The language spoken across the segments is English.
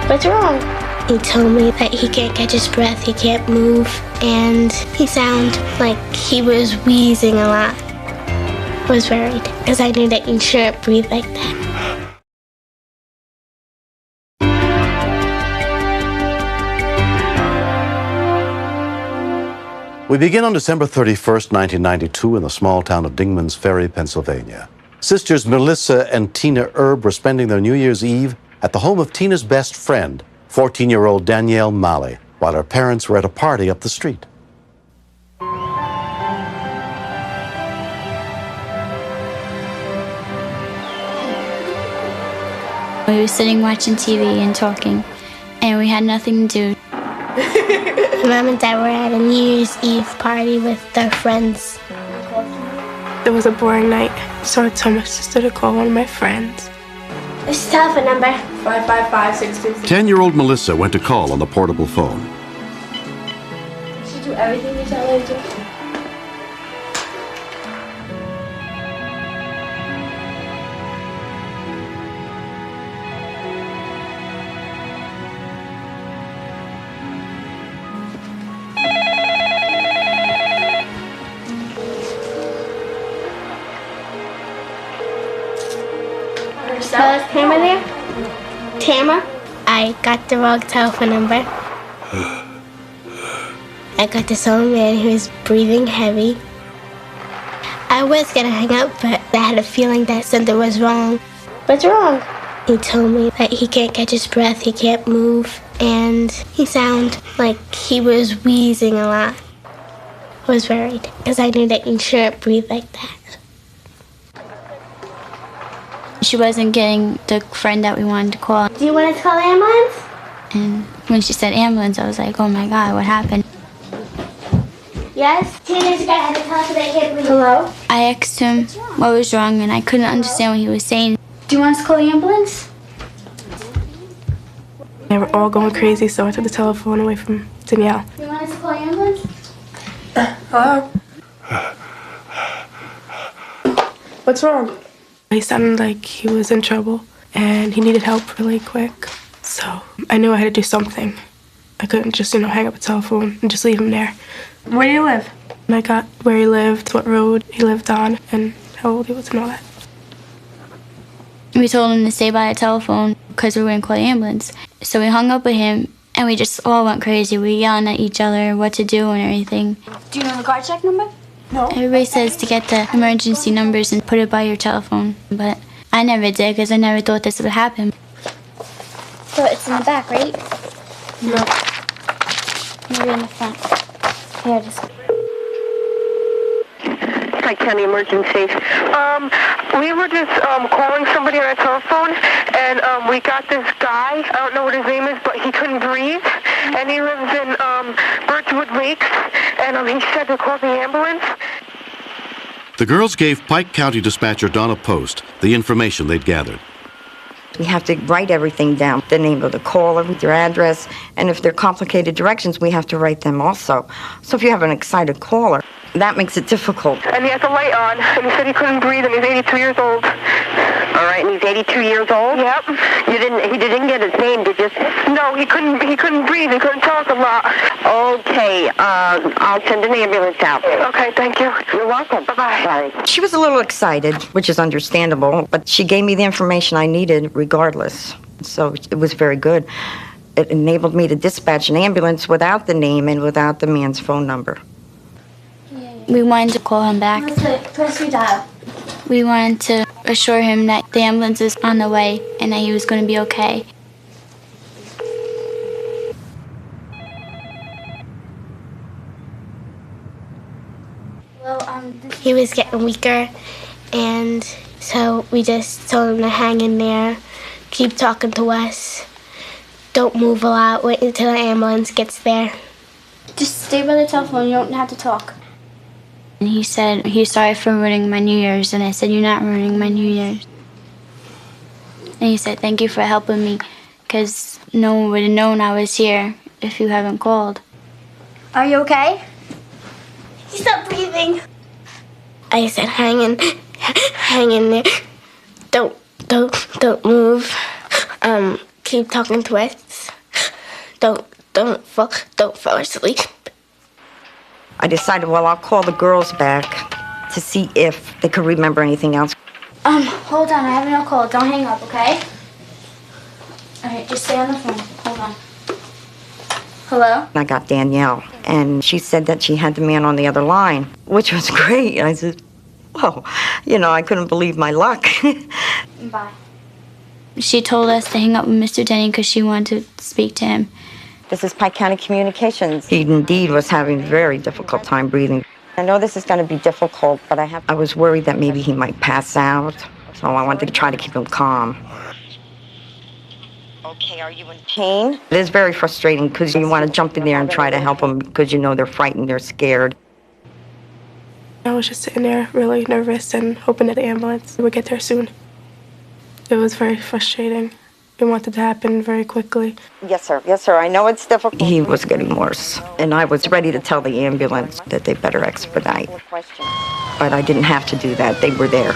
What's wrong? He told me that he can't catch his breath, he can't move, and he sounded like he was wheezing a lot. I was worried because I knew that you shouldn't breathe like that. We begin on December 31st, 1992 in the small town of Dingman's Ferry, Pennsylvania. Sisters Melissa and Tina Erb were spending their New Year's Eve at the home of Tina's best friend, 14-year-old Danielle Malley, while her parents were at a party up the street. We were sitting watching TV and talking, and we had nothing to do. Mom and Dad were at a New Year's Eve party with their friends. It was a boring night, so I told my sister to call one of my friends. What's the telephone number? 555-626. 10-year-old Melissa went to call on the portable phone. She do everything you tell her to do. Hello, is Tamara there? Tamara? I got the wrong telephone number. I got this old man who was breathing heavy. I was gonna hang up, but I had a feeling that something was wrong. What's wrong? He told me that he can't catch his breath, he can't move, and he sounded like he was wheezing a lot. I was worried because I knew that you shouldn't breathe like that. She wasn't getting the friend that we wanted to call. Do you want us to call the ambulance? And when she said ambulance, I was like, oh my God, what happened? Yes? Teenage guy had to tell us that he can't breathe. Hello? I asked him what was wrong, and I couldn't understand what he was saying. Do you want us to call the ambulance? They were all going crazy, so I took the telephone away from Danielle. Do you want us to call the ambulance? Hello? What's wrong? He sounded like he was in trouble, and he needed help really quick. So I knew I had to do something. I couldn't just, hang up the telephone and just leave him there. Where do you live? And I got where he lived, what road he lived on, and how old he was and all that. We told him to stay by the telephone because we were going to call the ambulance. So we hung up with him, and we just all went crazy. We yelling at each other what to do and everything. Do you know the car check number? No. Everybody says to get the emergency numbers and put it by your telephone, but I never did because I never thought this would happen. So it's in the back, right? No. Maybe in the front. Here it is. County emergency. We were just calling somebody on a telephone, and we got this guy. I don't know what his name is, but he couldn't breathe, and he lives in Birchwood Lakes, and he said to call the ambulance. The girls gave Pike County Dispatcher Donna Post the information they'd gathered. We have to write everything down, the name of the caller, with their address, and if they're complicated directions, we have to write them also. So if you have an excited caller, that makes it difficult. And he has a light on, and he said he couldn't breathe, and he's 82 years old. All right, and he's 82 years old? Yep. He didn't get his name, did you? No, he couldn't breathe. He couldn't talk a lot. Okay, I'll send an ambulance out. Okay, thank you. You're welcome. Bye-bye. Bye. She was a little excited, which is understandable, but she gave me the information I needed regardless. So it was very good. It enabled me to dispatch an ambulance without the name and without the man's phone number. We wanted to call him back. Press your dial. We wanted to assure him that the ambulance is on the way and that he was going to be okay. He was getting weaker, and so we just told him to hang in there, keep talking to us, don't move a lot, wait until the ambulance gets there. Just stay by the telephone, you don't have to talk. And he said he's sorry for ruining my New Year's, and I said, you're not ruining my New Year's. And he said, thank you for helping me, because no one would have known I was here if you haven't called. Are you okay? He's not breathing. I said, hang in there. Don't move. keep talking to us. Don't fall asleep. I decided, well, I'll call the girls back to see if they could remember anything else. Hold on, I have no call. Don't hang up, okay? All right, just stay on the phone. Hold on. Hello? I got Danielle, and she said that she had the man on the other line, which was great. I said, whoa, I couldn't believe my luck. Bye. She told us to hang up with Mr. Denny because she wanted to speak to him. This is Pike County Communications. He indeed was having a very difficult time breathing. I know this is going to be difficult, but I was worried that maybe he might pass out, so I wanted to try to keep him calm. Okay, are you in pain? It is very frustrating because you want to jump in there and try to help them because they're frightened, they're scared. I was just sitting there really nervous and hoping that the ambulance would get there soon. It was very frustrating. We wanted to happen very quickly. Yes, sir. Yes, sir. I know it's difficult. He was getting worse, and I was ready to tell the ambulance that they better expedite. But I didn't have to do that. They were there.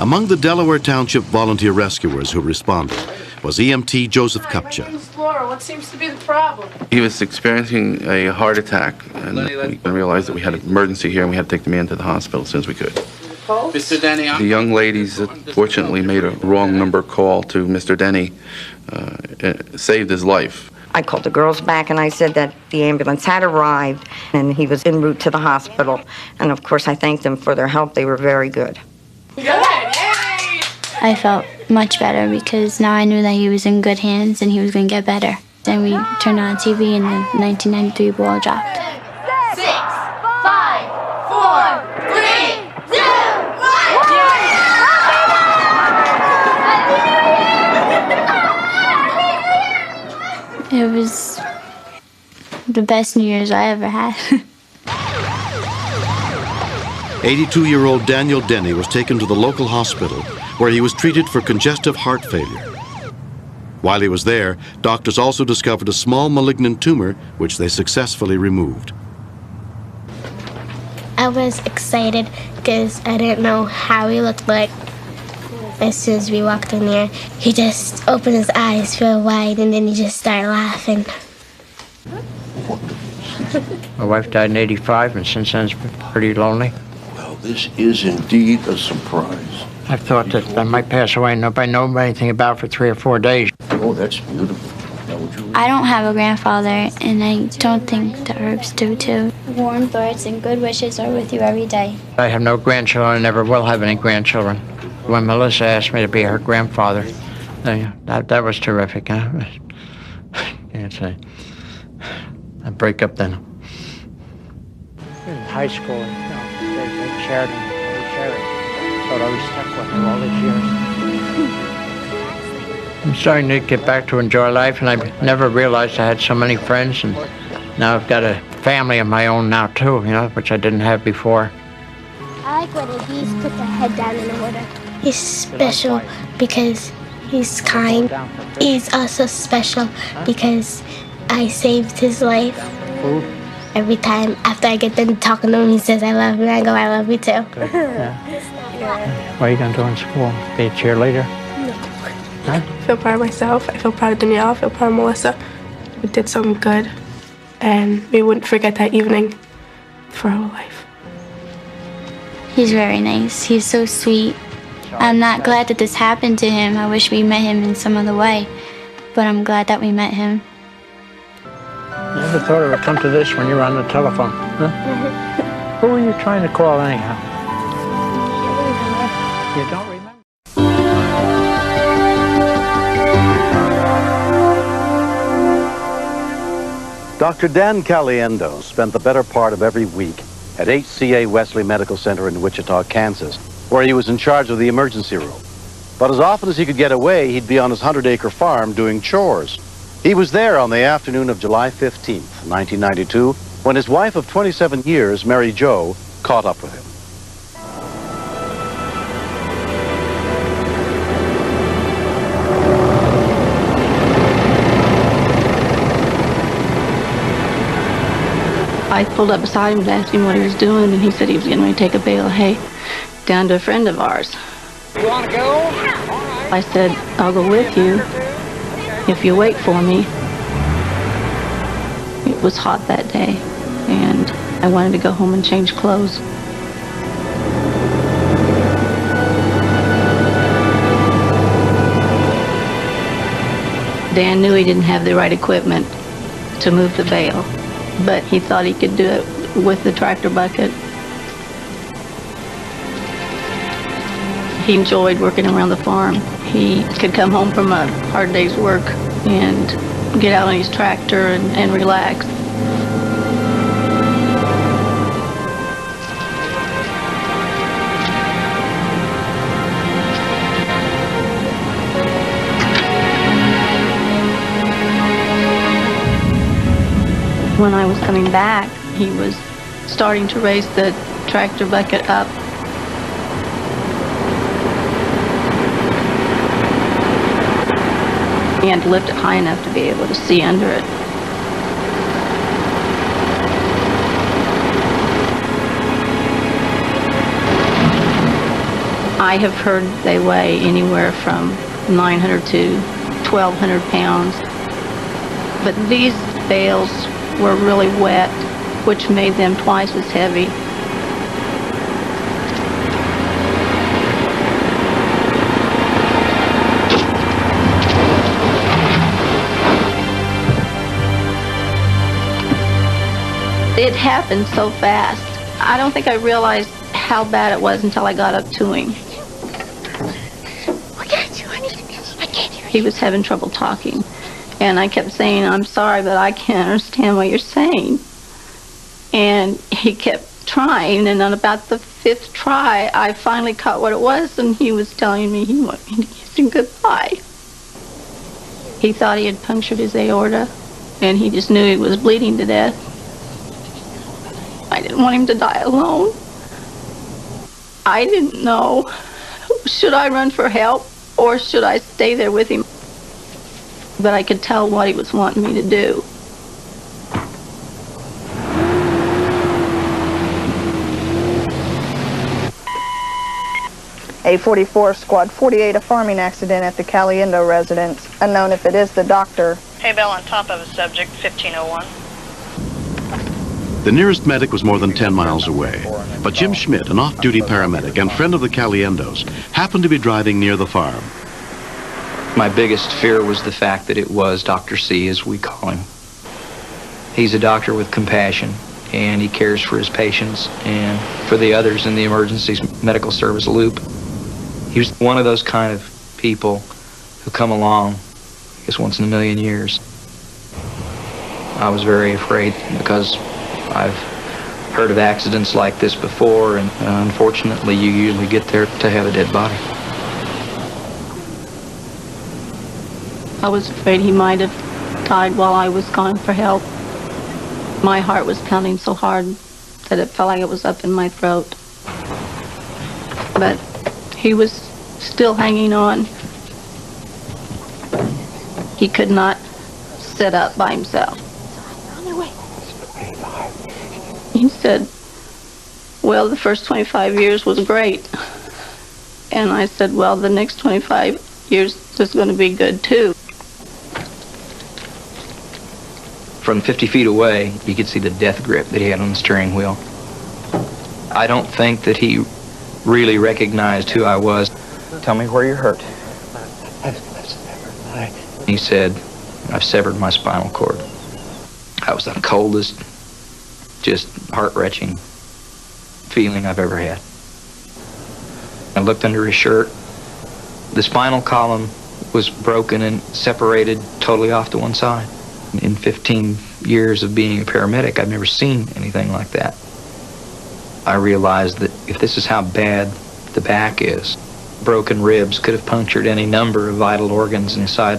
Among the Delaware Township volunteer rescuers who responded was EMT Joseph Kupcha. What seems to be the problem? He was experiencing a heart attack, and we realized that we had an emergency here, and we had to take the man to the hospital as soon as we could. Mr. Denny, The young ladies fortunately made a wrong number call to Mr. Denny, saved his life. I called the girls back and I said that the ambulance had arrived and he was en route to the hospital. And of course I thanked them for their help. They were very good. Good! Yay! I felt much better because now I knew that he was in good hands and he was going to get better. Then we turned on TV and the 1993 ball dropped. 6, 5, 4, 3, 2, 1. It was the best New Year's I ever had. 82-year-old Daniel Denny was taken to the local hospital where he was treated for congestive heart failure. While he was there, doctors also discovered a small malignant tumor, which they successfully removed. I was excited because I didn't know how he looked like. As soon as we walked in there, he just opened his eyes real wide and then he just started laughing. My wife died in '85, and since then it's been pretty lonely. Well, this is indeed a surprise. I thought that I might pass away and nobody know anything about it for 3 or 4 days. Oh, that's beautiful. Now, would you... I don't have a grandfather, and I don't think the Herbs do too. Warm thoughts and good wishes are with you every day. I have no grandchildren. I never will have any grandchildren. When Melissa asked me to be her grandfather, that was terrific. Huh? Can't say. I break up then. In high school, they shared it. So it always stuck with me all these years. I'm starting to get back to enjoy life, and I never realized I had so many friends, and now I've got a family of my own now too, which I didn't have before. I like when these put their head down in the water. He's special because he's kind. He's also special because I saved his life. Food? Every time after I get done talking to him, he says, I love you. I go, I love you too. Good. Yeah. What are you going to do in school? Be a cheerleader? No. Huh? I feel proud of myself. I feel proud of Danielle. I feel proud of Melissa. We did something good, and we wouldn't forget that evening for our whole life. He's very nice. He's so sweet. I'm not glad that this happened to him. I wish we met him in some other way, but I'm glad that we met him. Never thought it would come to this when you were on the telephone, huh? Who were you trying to call anyhow? You don't remember? Dr. Dan Caliendo spent the better part of every week at HCA Wesley Medical Center in Wichita, Kansas, where he was in charge of the emergency room. But as often as he could get away, he'd be on his 100-acre farm doing chores. He was there on the afternoon of July 15th, 1992, when his wife of 27 years, Mary Jo, caught up with him. I pulled up beside him to ask him what he was doing, and he said he was getting ready to take a bale of hay. down to a friend of ours. You want to go? I said, I'll go with you if you wait for me. It was hot that day, and I wanted to go home and change clothes. Dan knew he didn't have the right equipment to move the bale, but he thought he could do it with the tractor bucket. He enjoyed working around the farm. He could come home from a hard day's work and get out on his tractor and relax. When I was coming back, he was starting to raise the tractor bucket up. He had to lift it high enough to be able to see under it. I have heard they weigh anywhere from 900 to 1,200 pounds. But these bales were really wet, which made them twice as heavy. It happened so fast. I don't think I realized how bad it was until I got up to him. I can't hear you. He was having trouble talking. And I kept saying, I'm sorry, but I can't understand what you're saying. And he kept trying, and on about the 5th try, I finally caught what it was, and he was telling me he wanted me to kiss him goodbye. He thought he had punctured his aorta, and he just knew he was bleeding to death. I didn't want him to die alone. I didn't know, should I run for help, or should I stay there with him? But I could tell what he was wanting me to do. A44 Squad 48, a farming accident at the Caliendo residence. Unknown if it is the doctor. Hay bell on top of a subject, 1501. The nearest medic was more than 10 miles away, but Jim Schmidt, an off-duty paramedic and friend of the Caliendos, happened to be driving near the farm. My biggest fear was the fact that it was Dr. C, as we call him. He's a doctor with compassion, and he cares for his patients and for the others in the emergency medical service loop. He was one of those kind of people who come along, I guess, once in a million years. I was very afraid because I've heard of accidents like this before, and unfortunately you usually get there to have a dead body. I was afraid he might have died while I was gone for help. My heart was pounding so hard that it felt like it was up in my throat. But he was still hanging on. He could not sit up by himself. He said, well, the first 25 years was great. And I said, well, the next 25 years is going to be good too. From 50 feet away, you could see the death grip that he had on the steering wheel. I don't think that he really recognized who I was. Tell me where you're hurt. He said, I've severed my spinal cord. That was the coldest, just heart-wrenching feeling I've ever had. I looked under his shirt. The spinal column was broken and separated totally off to one side. In 15 years of being a paramedic, I've never seen anything like that. I realized that if this is how bad the back is, broken ribs could have punctured any number of vital organs inside.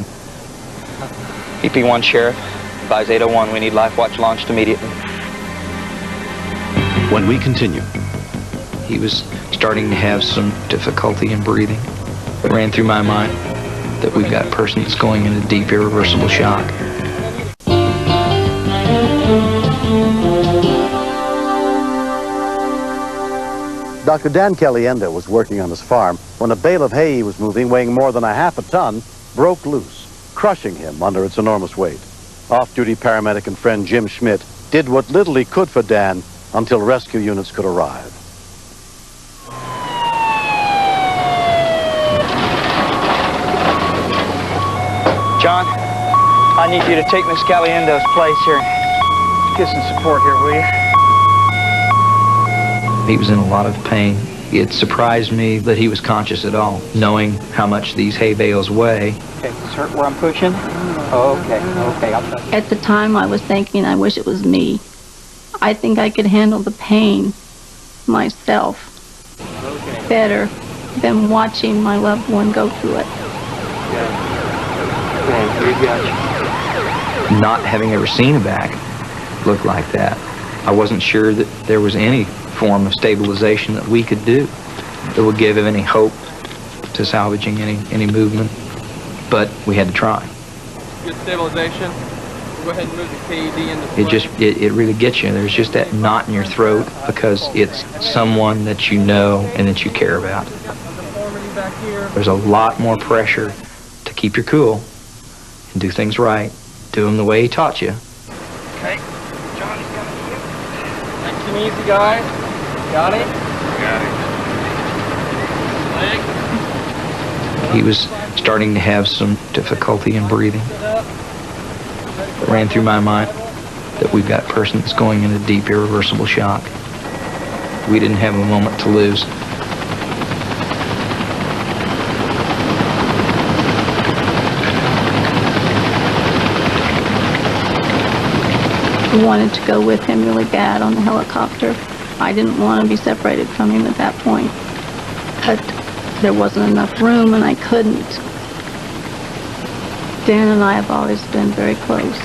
EP1 Sheriff, advise 801, we need life watch launched immediately. When we continue. He was starting to have some difficulty in breathing. It ran through my mind that we've got a person that's going into deep, irreversible shock. Dr. Dan Caliendo was working on his farm when a bale of hay he was moving, weighing more than a half a ton, broke loose, crushing him under its enormous weight. Off-duty paramedic and friend Jim Schmidt did what little he could for Dan until rescue units could arrive. John, I need you to take Miss Caliendo's place here. Get some support here, will you? He was in a lot of pain. It surprised me that he was conscious at all, knowing how much these hay bales weigh. Okay, does it hurt where I'm pushing? Oh, okay, I'll try. At the time, I was thinking, I wish it was me. I think I could handle the pain myself better than watching my loved one go through it. Not having ever seen a back look like that, I wasn't sure that there was any form of stabilization that we could do that would give him any hope to salvaging any movement, but we had to try. Good stabilization. We'll go ahead and move the KED into play. It really gets you. There's just that knot in your throat because it's someone that you know and that you care about. There's a lot more pressure to keep your cool and do things right. Do them the way he taught you. Okay, Johnny's coming to you. Nice and easy, guys. Got him? Got him. Leg. He was starting to have some difficulty in breathing. It ran through my mind that we've got a person that's going into deep, irreversible shock. We didn't have a moment to lose. I wanted to go with him really bad on the helicopter. I didn't want to be separated from him at that point. But there wasn't enough room and I couldn't. Dan and I have always been very close.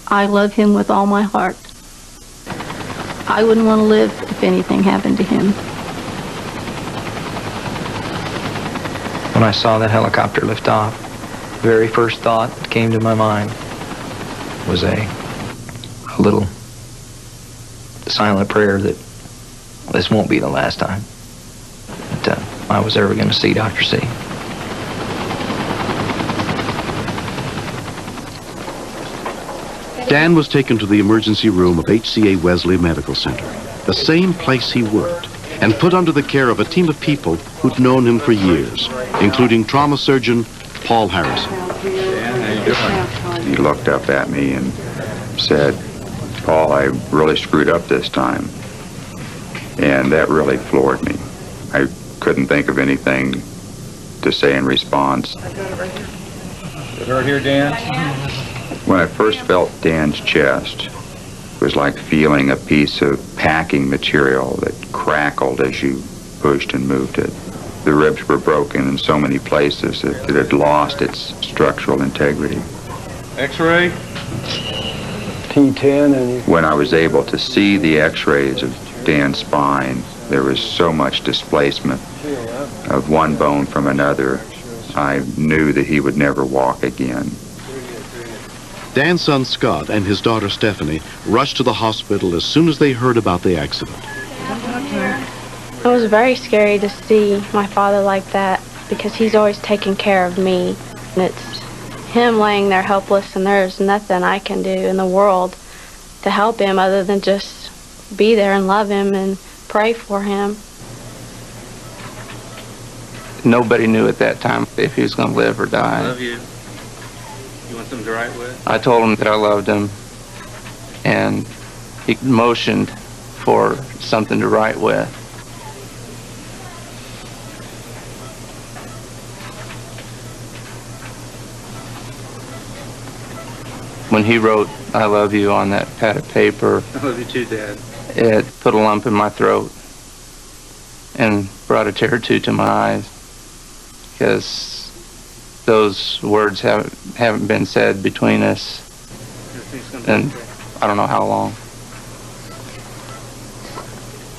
I love him with all my heart. I wouldn't want to live if anything happened to him. When I saw that helicopter lift off, the very first thought that came to my mind was a little silent prayer that this won't be the last time that I was ever going to see Dr. C. Dan was taken to the emergency room of HCA Wesley Medical Center, the same place he worked, and put under the care of a team of people who'd known him for years, including trauma surgeon Paul Harrison. Dan, how you doing? He looked up at me and said, "Paul, I really screwed up this time." And that really floored me. I couldn't think of anything to say in response. It hurt here, Dan? When I first felt Dan's chest, it was like feeling a piece of packing material that crackled as you pushed and moved it. The ribs were broken in so many places that it had lost its structural integrity. X-ray? T10 and... When I was able to see the x-rays of Dan's spine, there was so much displacement of one bone from another. I knew that he would never walk again. Dan's son Scott and his daughter Stephanie rushed to the hospital as soon as they heard about the accident. It was very scary to see my father like that because he's always taken care of me. And it's him laying there helpless and there's nothing I can do in the world to help him other than just be there and love him and pray for him. Nobody knew at that time if he was going to live or die. I love you. You want something to write with? I told him that I loved him, and he motioned for something to write with. When he wrote, "I love you" on that pad of paper, I love you too, Dad. it put a lump in my throat and brought a tear or two to my eyes, because those words haven't been said between us in I don't know how long.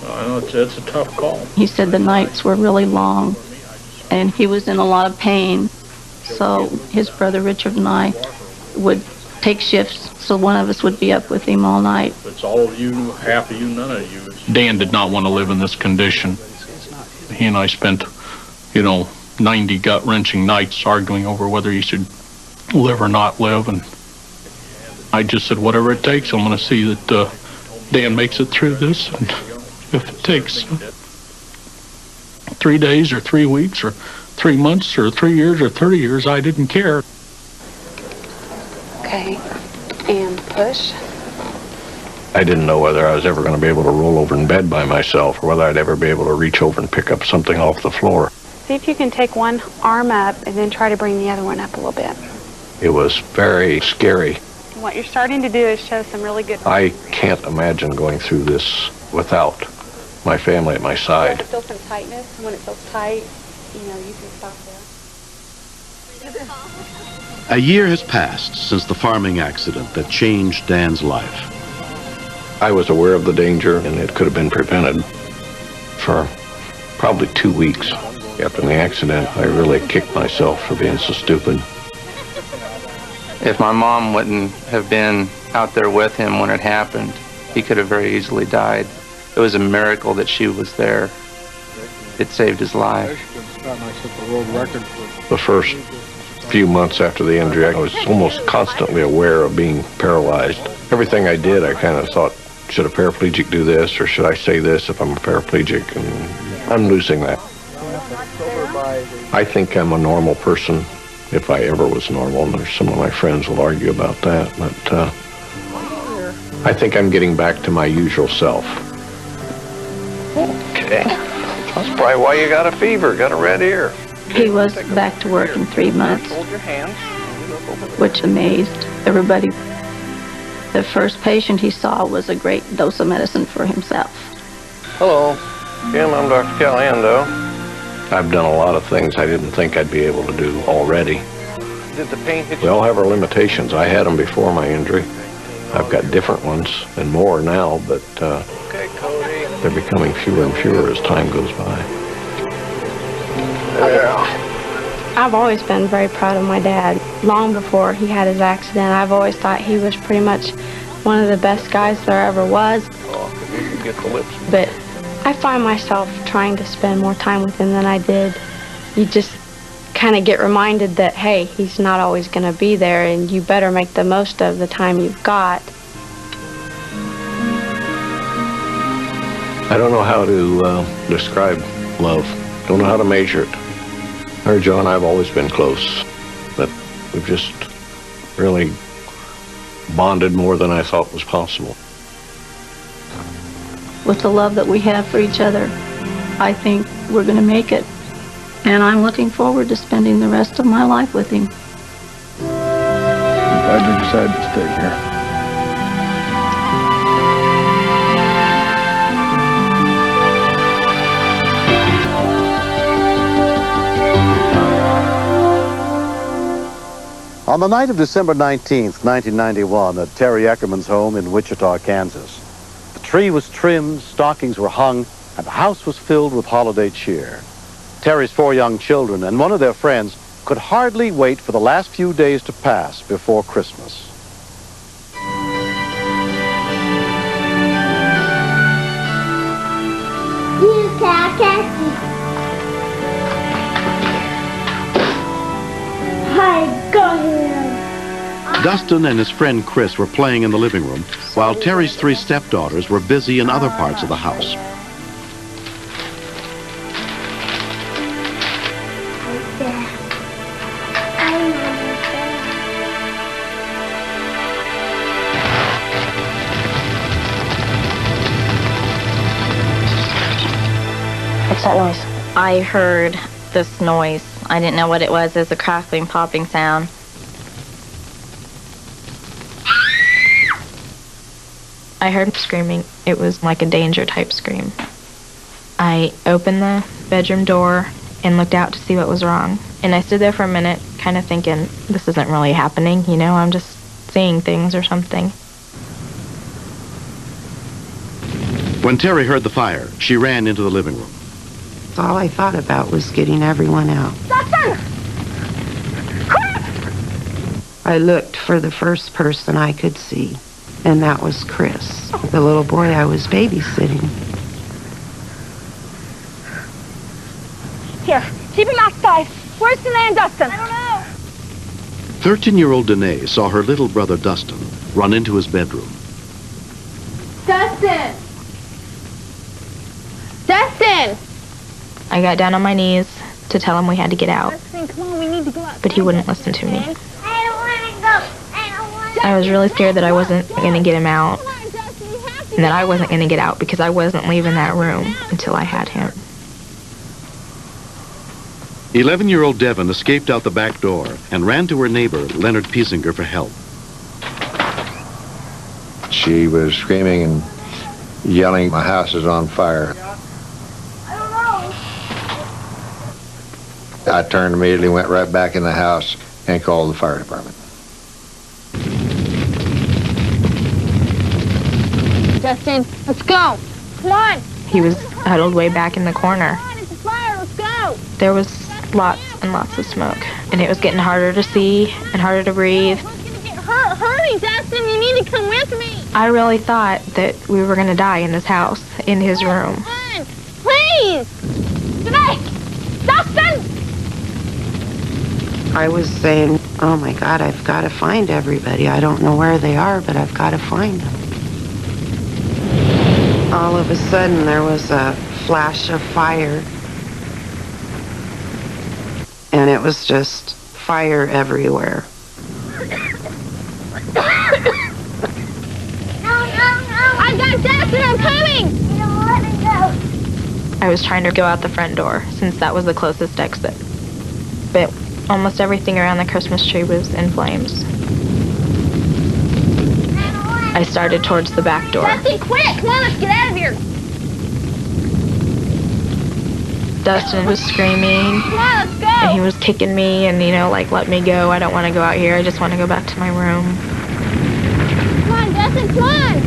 I know it's a tough call. He said the nights were really long and he was in a lot of pain. So his brother Richard and I would take shifts, so one of us would be up with him all night. It's all of you, half of you, none of you. Dan did not want to live in this condition. He and I spent, 90 gut-wrenching nights arguing over whether he should live or not live, and I just said, whatever it takes, I'm going to see that Dan makes it through this, and if it takes 3 days or 3 weeks or 3 months or 3 years or 30 years, I didn't care. Okay, and push. I didn't know whether I was ever going to be able to roll over in bed by myself or whether I'd ever be able to reach over and pick up something off the floor. See if you can take one arm up and then try to bring the other one up a little bit. It was very scary. What you're starting to do is show some really good... I can't imagine going through this without my family at my side. Feel some tightness. When it feels tight, you can stop there. A year has passed since the farming accident that changed Dan's life. I was aware of the danger, and it could have been prevented. For probably 2 weeks after the accident, I really kicked myself for being so stupid. If my mom wouldn't have been out there with him when it happened, he could have very easily died. It was a miracle that she was there. It saved his life. The first few months after the injury, I was almost constantly aware of being paralyzed. Everything I did, I kind of thought, should a paraplegic do this, or should I say this if I'm a paraplegic? And I'm losing that. I think I'm a normal person, if I ever was normal, and there's some of my friends will argue about that, but I think I'm getting back to my usual self. Okay. That's probably why you got a fever, got a red ear. He was back to work in 3 months, which amazed everybody. The first patient he saw was a great dose of medicine for himself. Hello, Jim, I'm Dr. Caliendo. I've done a lot of things I didn't think I'd be able to do already. Did the pain hit you? We all have our limitations. I had them before my injury. I've got different ones and more now, but okay, Cody. They're becoming fewer and fewer as time goes by. Yeah. I've always been very proud of my dad. Long before he had his accident, I've always thought he was pretty much one of the best guys there ever was. Oh, you can get the lips. But I find myself trying to spend more time with him than I did. You just kind of get reminded that, hey, he's not always going to be there, and you better make the most of the time you've got. I don't know how to describe love. Don't know how to measure it. Her, Joe, and I've always been close, but we've just really bonded more than I thought was possible. With the love that we have for each other, I think we're going to make it. And I'm looking forward to spending the rest of my life with him. I'm glad you decided to stay here. On the night of December 19th, 1991, at Terry Eckerman's home in Wichita, Kansas, the tree was trimmed, stockings were hung, and the house was filled with holiday cheer. Terry's 4 young children and one of their friends could hardly wait for the last few days to pass before Christmas. Dustin and his friend Chris were playing in the living room, while Terry's 3 stepdaughters were busy in other parts of the house. What's that noise? I heard this noise. I didn't know what it was. It was a crackling, popping sound. I heard screaming. It was like a danger type scream. I opened the bedroom door and looked out to see what was wrong. And I stood there for a minute kind of thinking, this isn't really happening, you know, I'm just seeing things or something. When Terry heard the fire, she ran into the living room. All I thought about was getting everyone out. I looked for the first person I could see, and that was Chris, the little boy I was babysitting. Here, keep him outside. Where's Danae and Dustin? I don't know. 13-year-old Danae saw her little brother Dustin run into his bedroom. Dustin! Dustin! I got down on my knees to tell him we had to get out, Dustin, come on, we need to go out. but he wouldn't listen to me. I don't want to go. I don't want to. I was really scared that I wasn't going to get him out, and that I wasn't going to get out because I wasn't leaving that room until I had him. 11-year-old Devin escaped out the back door and ran to her neighbor, Leonard Piesinger, for help. She was screaming and yelling, "My house is on fire." I turned immediately, went right back in the house, and called the fire department. Dustin, let's go. Come on. He was huddled way back in the corner. Come on, it's a fire. Let's go. There was lots and lots of smoke, and it was getting harder to see and harder to breathe. Hurry, Dustin, you need to come with me. I really thought that we were going to die in this house, in his room. Come on, please. Danae, Dustin. I was saying, oh my God, I've got to find everybody. I don't know where they are, but I've got to find them. All of a sudden, there was a flash of fire. And it was just fire everywhere. I got Dustin, I'm coming. I was trying to go out the front door, since that was the closest exit. But almost everything around the Christmas tree was in flames. I started towards the back door. Dustin, quick! Come on, let's get out of here. Dustin was screaming, Come on, let's go. and he was kicking me, and, like, let me go. I don't want to go out here. I just want to go back to my room. Come on, Dustin, come on.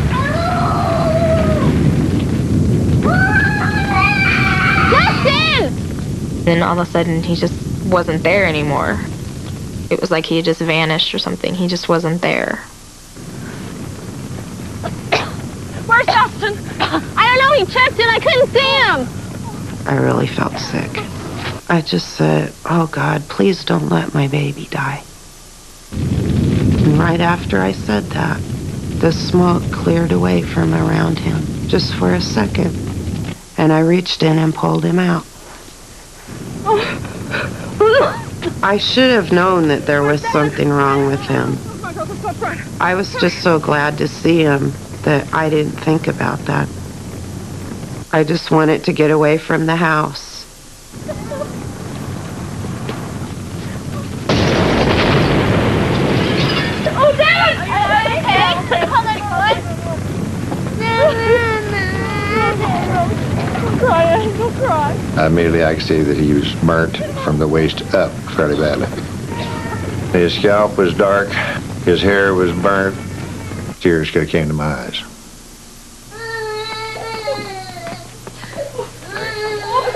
Dustin! Then all of a sudden, he just wasn't there anymore. It was like he had just vanished or something. He just wasn't there. Where's Dustin? I don't know, he checked it, I couldn't see him. I really felt sick. I just said, oh God, please don't let my baby die. And right after I said that, the smoke cleared away from around him, just for a second. And I reached in and pulled him out. I should have known that there was something wrong with him. I was just so glad to see him that I didn't think about that. I just wanted to get away from the house. Oh, Dad! Okay, hold on, Don't cry, don't cry. Immediately I could see that he was burnt from the waist up fairly badly. His scalp was dark, his hair was burnt. Tears could have came to my eyes.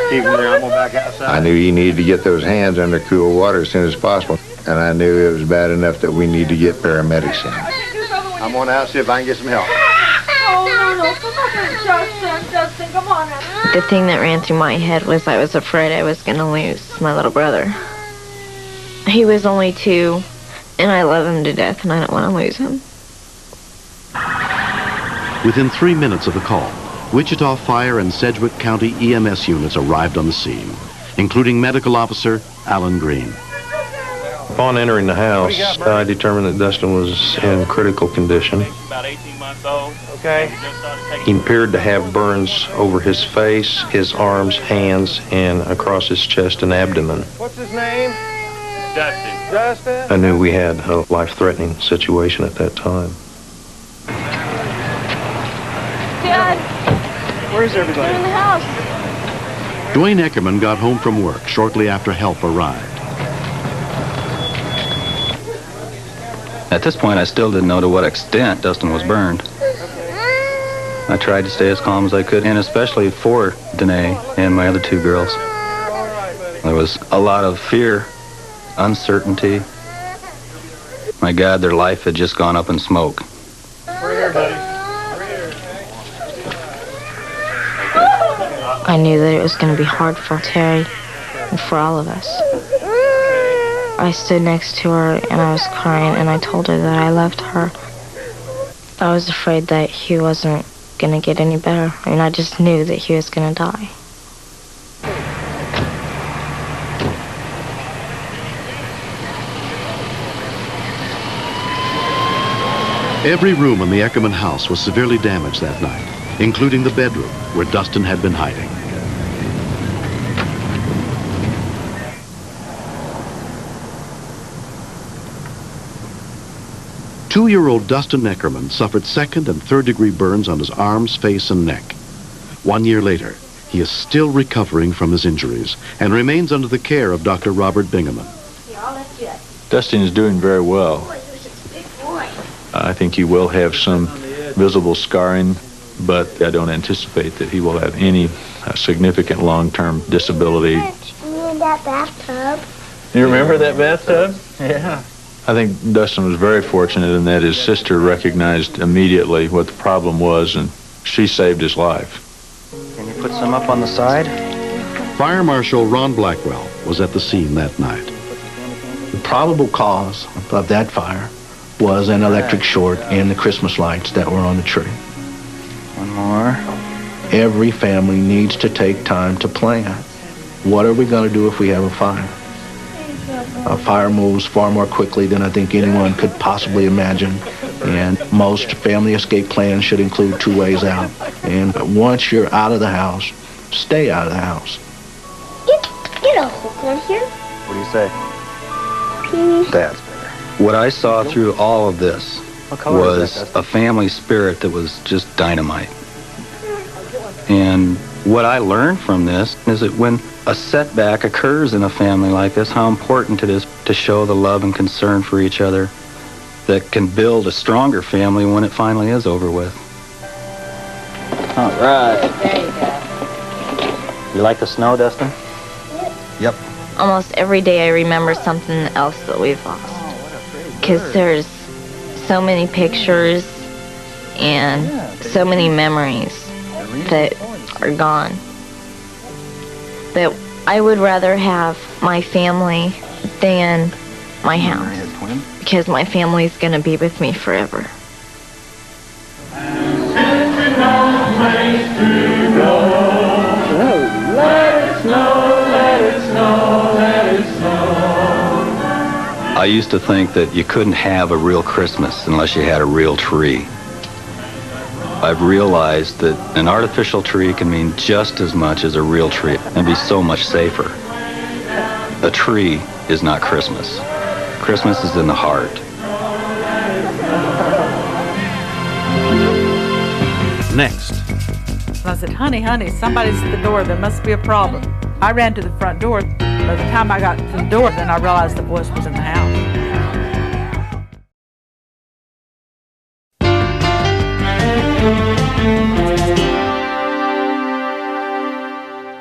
Keep him there, I'm going back outside. I knew he needed to get those hands under cool water as soon as possible, and I knew it was bad enough that we need to get paramedics in. I'm going out and see if I can get some help. Oh, no, come on, Justin, come on. The thing that ran through my head was I was afraid I was going to lose my little brother. He was only 2, and I love him to death, and I don't want to lose him. Within 3 minutes of the call, Wichita Fire and Sedgwick County EMS units arrived on the scene, including Medical Officer Alan Green. Upon entering the house, I determined that Dustin was in critical condition. About 18 months old. Okay. He appeared to have burns over his face, his arms, hands, and across his chest and abdomen. What's his name? Dustin. Dustin? I knew we had a life-threatening situation at that time. Dad, Where's everybody? they're in the house. Dwayne Eckerman got home from work shortly after help arrived. At this point, I still didn't know to what extent Dustin was burned. I tried to stay as calm as I could, and especially for Danae and my other 2 girls. There was a lot of fear, uncertainty. My God, their life had just gone up in smoke. I knew that it was going to be hard for Terry and for all of us. I stood next to her and I was crying and I told her that I loved her. I was afraid that he wasn't going to get any better, and I just knew that he was going to die. Every room in the Eckerman house was severely damaged that night, including the bedroom where Dustin had been hiding. Two-year-old Dustin Eckerman suffered second and third-degree burns on his arms, face, and neck. 1 year later, he is still recovering from his injuries and remains under the care of Dr. Robert Bingaman. Dustin is doing very well. I think he will have some visible scarring, but I don't anticipate that he will have any significant long-term disability. In that bathtub. You remember that bathtub? Yeah. I think Dustin was very fortunate in that his sister recognized immediately what the problem was, and she saved his life. Can you put some up on the side? Fire Marshal Ron Blackwell was at the scene that night. The probable cause of that fire was an electric short in the Christmas lights that were on the tree. One more. Every family needs to take time to plan. What are we going to do if we have a fire? A fire moves far more quickly than I think anyone could possibly imagine, and most family escape plans should include 2 ways out. And once you're out of the house, stay out of the house. Get a hook on here. What do you say? That's better. What I saw through all of this was a family spirit that was just dynamite. And what I learned from this is that when a setback occurs in a family like this, how important it is to show the love and concern for each other that can build a stronger family when it finally is over with. All right. There you go. You like the snow, Dustin? Yep. Almost every day I remember something else that we've lost. Because there's so many pictures and so many memories that are gone. That I would rather have my family than my house. Because my family's going to be with me forever. I used to think that you couldn't have a real Christmas unless you had a real tree. I've realized that an artificial tree can mean just as much as a real tree and be so much safer. A tree is not Christmas. Christmas is in the heart. Next. I said, honey, somebody's at the door. There must be a problem. I ran to the front door. By the time I got to the door, then I realized the voice was in the house.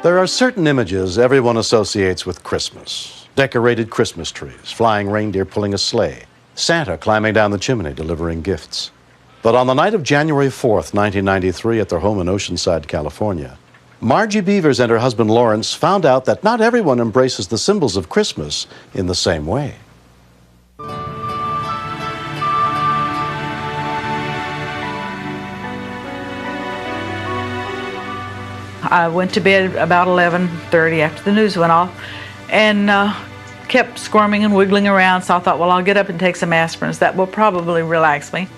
There are certain images everyone associates with Christmas. Decorated Christmas trees, flying reindeer pulling a sleigh, Santa climbing down the chimney delivering gifts. But on the night of January 4th, 1993, at their home in Oceanside, California, Margie Beavers and her husband Lawrence found out that not everyone embraces the symbols of Christmas in the same way. I went to bed about 11:30 after the news went off and kept squirming and wiggling around, so I thought, well, I'll get up and take some aspirins. That will probably relax me.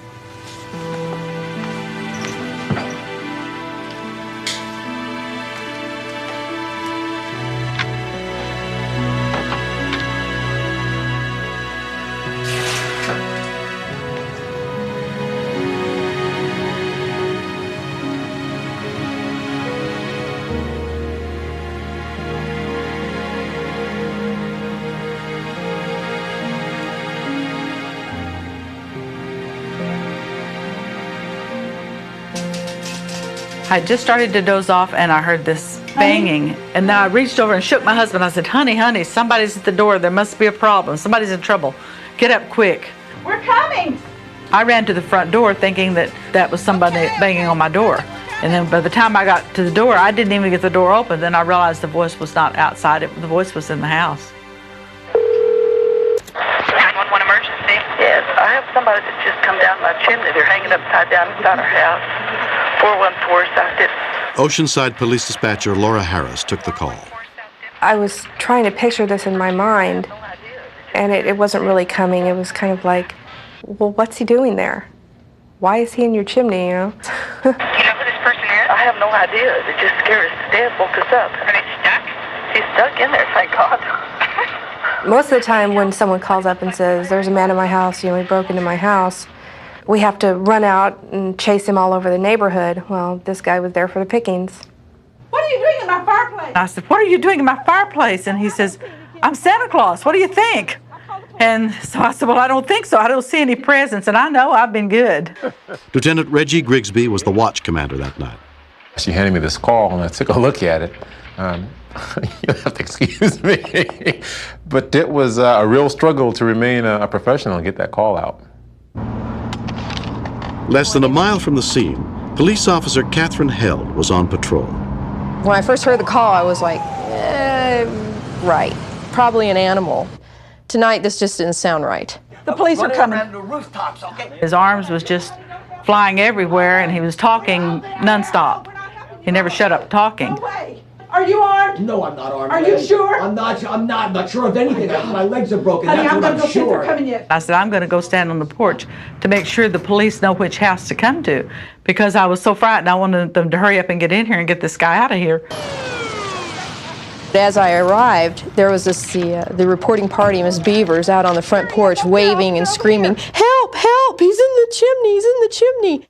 I just started to doze off and I heard this banging, and then I reached over and shook my husband. I said, honey, somebody's at the door. There must be a problem. Somebody's in trouble. Get up quick. We're coming! I ran to the front door thinking that that was somebody banging on my door. And then by the time I got to the door, I didn't even get the door open. Then I realized the voice was not outside, the voice was in the house. 911 emergency? Yes, I have somebody that just come down my chimney. They're hanging upside down inside our house. 414 South 5th. Oceanside Police Dispatcher Laura Harris took the call. I was trying to picture this in my mind, and it wasn't really coming. It was kind of like, well, what's he doing there? Why is he in your chimney, you know? You know who this person is? I have no idea. It just scared us to death, woke us up. Are they stuck? He's stuck in there, thank God. Most of the time when someone calls up and says, there's a man in my house, you know, he broke into my house, we have to run out and chase him all over the neighborhood. Well, this guy was there for the pickings. What are you doing in my fireplace? I said, what are you doing in my fireplace? And he says, I'm Santa Claus. What do you think? And so I said, well, I don't think so. I don't see any presents, and I know I've been good. Lieutenant Reggie Grigsby was the watch commander that night. She handed me this call, and I took a look at it. You'll have to excuse me. But it was a real struggle to remain a professional and get that call out. Less than a mile from the scene, police officer Catherine Held was on patrol. When I first heard the call, I was like, right, probably an animal. Tonight, this just didn't sound right. The police are coming. His arms was just flying everywhere, and he was talking nonstop. He never shut up talking. Are you armed? No, I'm not armed. Are you sure? I'm not sure of anything. My legs are broken. Honey, That's I'm what gonna I'm go see if sure. they're coming yet. I said, I'm going to go stand on the porch to make sure the police know which house to come to, because I was so frightened. I wanted them to hurry up and get in here and get this guy out of here. As I arrived, there was the reporting party, Miss Beavers, out on the front porch waving and screaming, help, help, he's in the chimney, he's in the chimney.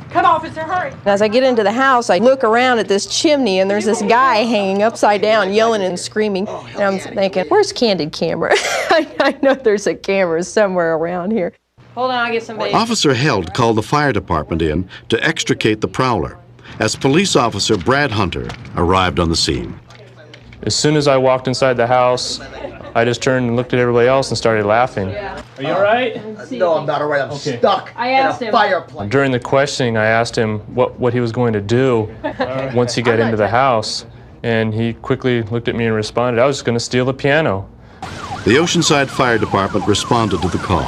Come, officer, hurry. As I get into the house, I look around at this chimney, and there's this guy hanging upside down, yelling and screaming. And I'm thinking, where's Candid Camera? I know there's a camera somewhere around here. Hold on, I'll get somebody. Officer Held called the fire department in to extricate the prowler as police officer Brad Hunter arrived on the scene. As soon as I walked inside the house, I just turned and looked at everybody else and started laughing. Are you all right? No, I'm not all right. I'm stuck in a fireplace. During the questioning, I asked him what he was going to do once he got into the house, and he quickly looked at me and responded, I was just going to steal the piano. The Oceanside Fire Department responded to the call.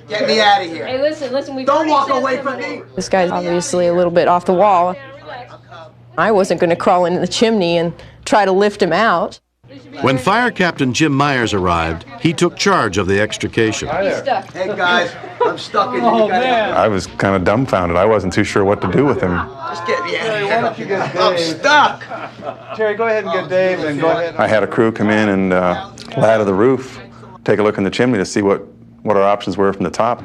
Get me out of here. Hey, listen, we don't walk away from me. This guy's obviously a little bit off the wall. I wasn't going to crawl into the chimney and try to lift him out. When Fire Captain Jim Myers arrived, he took charge of the extrication. Hey guys, I'm stuck in here. I was kind of dumbfounded. I wasn't too sure what to do with him. Just get me out of here. I'm stuck. Terry, go ahead and get Dave, and go ahead. I had a crew come in and ladder the roof, take a look in the chimney to see what our options were from the top.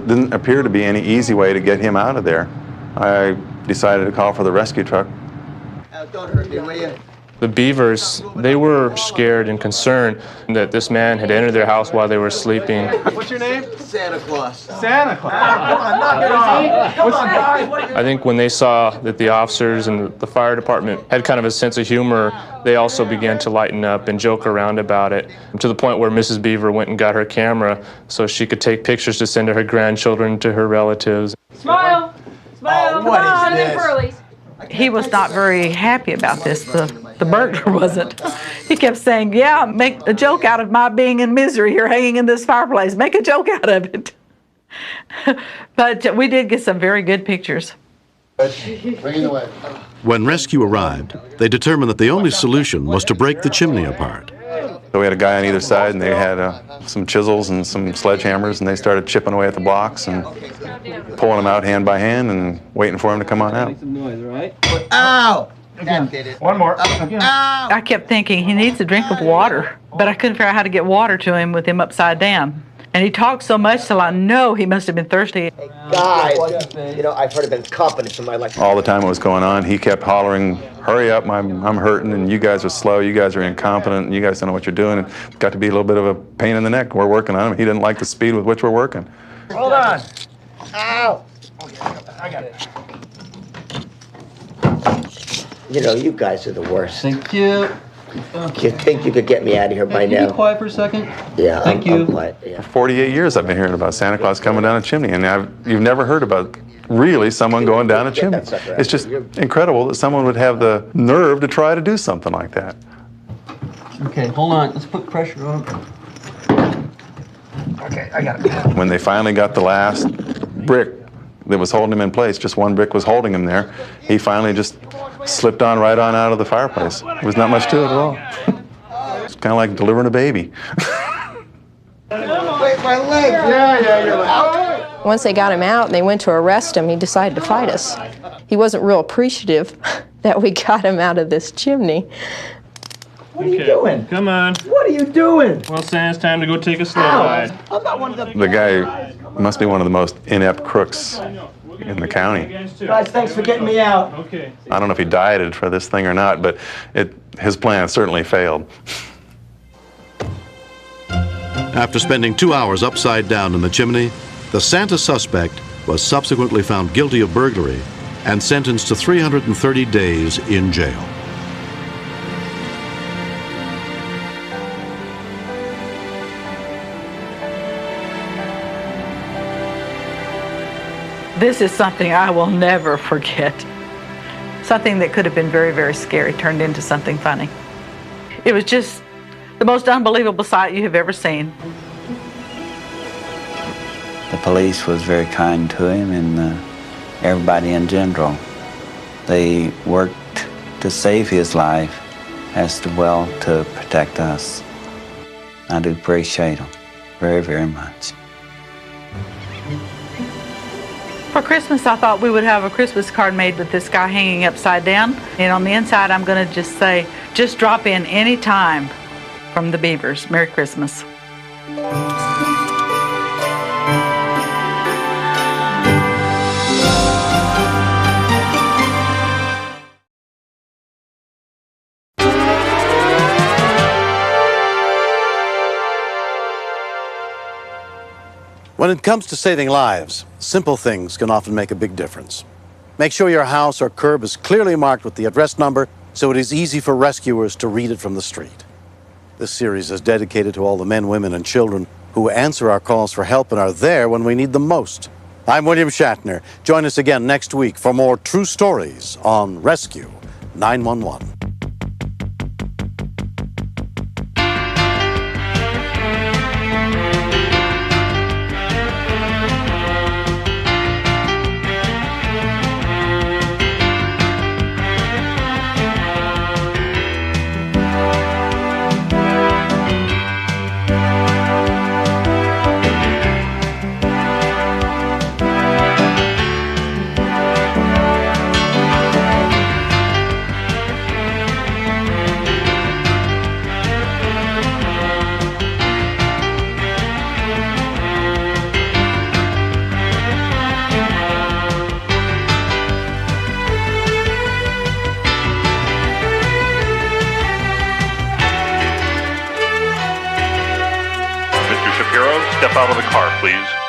Didn't appear to be any easy way to get him out of there. I decided to call for the rescue truck. Don't hurt me, will you? The Beavers, they were scared and concerned that this man had entered their house while they were sleeping. What's your name? Santa Claus. Santa Claus. Come on, knock it off. Come on, guys. I think when they saw that the officers and the fire department had kind of a sense of humor, they also began to lighten up and joke around about it, to the point where Mrs. Beaver went and got her camera so she could take pictures to send to her grandchildren, to her relatives. Smile. Smile. Oh, what is this? Pearlies. He was not very happy about this. The burglar wasn't. He kept saying, yeah, make a joke out of my being in misery here hanging in this fireplace. Make a joke out of it. But we did get some very good pictures. When rescue arrived, they determined that the only solution was to break the chimney apart. So we had a guy on either side, and they had some chisels and some sledgehammers, and they started chipping away at the blocks and pulling them out hand by hand and waiting for him to come on out. Make some noise, all right? Ow! That did it. One more. Ow! I kept thinking he needs a drink of water, but I couldn't figure out how to get water to him with him upside down. And he talked so much till I know he must have been thirsty. Guys, you know, I've heard of incompetence in my life. All the time it was going on, he kept hollering, hurry up, I'm hurting, and you guys are slow, you guys are incompetent, and you guys don't know what you're doing. It got to be a little bit of a pain in the neck. We're working on him. He didn't like the speed with which we're working. Hold on. Ow! I got it. You know, you guys are the worst. Thank you. You think you could get me out of here by Can you now? be quiet for a second? Yeah, Thank I'm you. quiet. Yeah. 48 years I've been hearing about Santa Claus coming down a chimney, and you've never heard about really someone going down a chimney. It's just incredible that someone would have the nerve to try to do something like that. Okay, hold on. Let's put pressure on him. Okay, I got it. When they finally got the last brick that was holding him in place, just one brick was holding him there, he finally just slipped on right on out of the fireplace. There was not much to it at all. It's kind of like delivering a baby. Wait, my leg. Yeah, you're out. Once they got him out and they went to arrest him, he decided to fight us. He wasn't real appreciative that we got him out of this chimney. What are you doing? Come on. What are you doing? Well, Sam, it's time to go take a slow ride. I'm not one of the... The guy must be one of the most inept crooks in the county. Guys, thanks for getting me out. Okay. I don't know if he dieted for this thing or not, but his plan certainly failed. After spending 2 hours upside down in the chimney, the Santa suspect was subsequently found guilty of burglary and sentenced to 330 days in jail. This is something I will never forget. Something that could have been very, very scary turned into something funny. It was just the most unbelievable sight you have ever seen. The police was very kind to him, and everybody in general. They worked to save his life as well to protect us. I do appreciate them very, very much. For Christmas, I thought we would have a Christmas card made with this guy hanging upside down. And on the inside, I'm going to just say, just drop in any time from the Beavers. Merry Christmas. When it comes to saving lives, simple things can often make a big difference. Make sure your house or curb is clearly marked with the address number so it is easy for rescuers to read it from the street. This series is dedicated to all the men, women, and children who answer our calls for help and are there when we need them most. I'm William Shatner. Join us again next week for more true stories on Rescue 911. Step out of the car, please.